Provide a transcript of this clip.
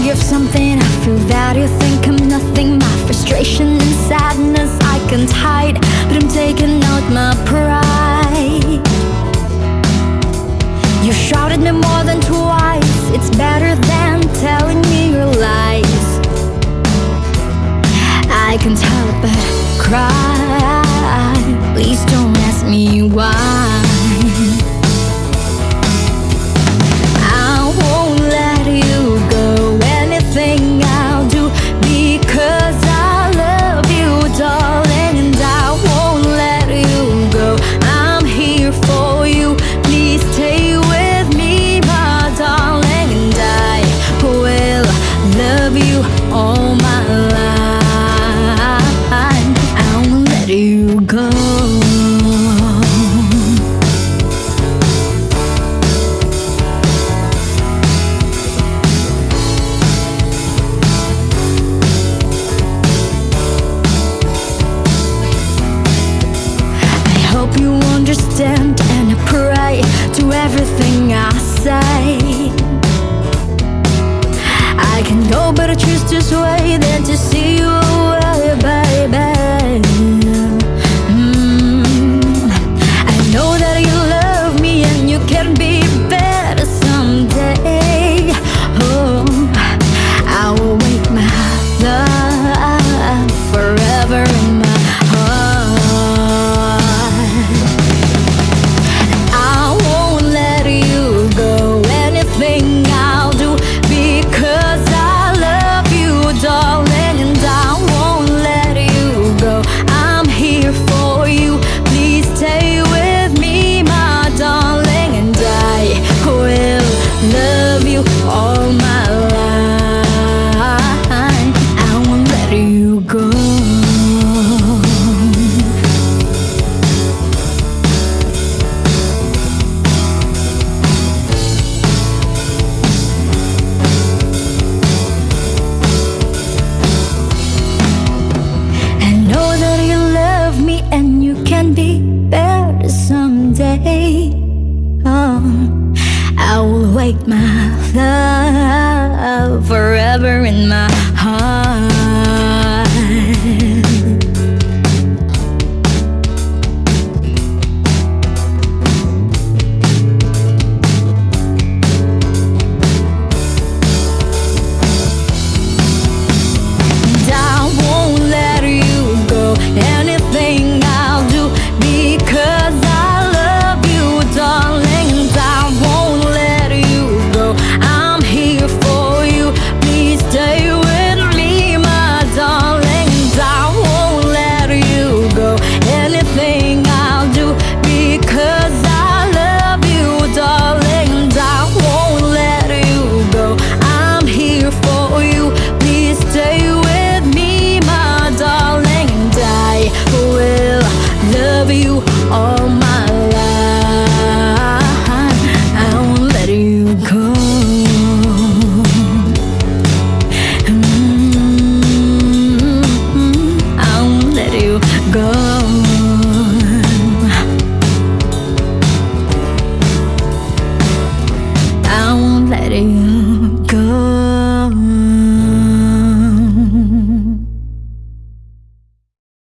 of something, I feel that you think I'm nothing. My frustration and sadness I can't hide, but I'm taking out my pride. You shouted me more than twice, it's better than telling me your lies. I can't help but cry, please don't ask me why. All my life, I won't let you go. I hope you understand, and I pray to everything I say. I can go, but I choose to sway than to see you away, baby. I know that you love me and you can be better someday. Oh, I will wait my love forever in my heart. I won't let you go, anything I'll do, because darling, and I won't let you go. I'm here for you, please stay with me, my darling, and I will love you all my life. I won't let you go. And you can be better someday. Oh, I will wait my love forever in my heart. And I won't let you go, anything I'll do, because I love you, darling, and I won't let you go. I'm here for you, please stay with me, my darling, and I won't let you go. Anything I'll do, because I love you, darling, and I won't let you go. I'm here for you, please stay with me, my darling, and I will love you all my life. I won't let you go. I won't let you go. I won't let you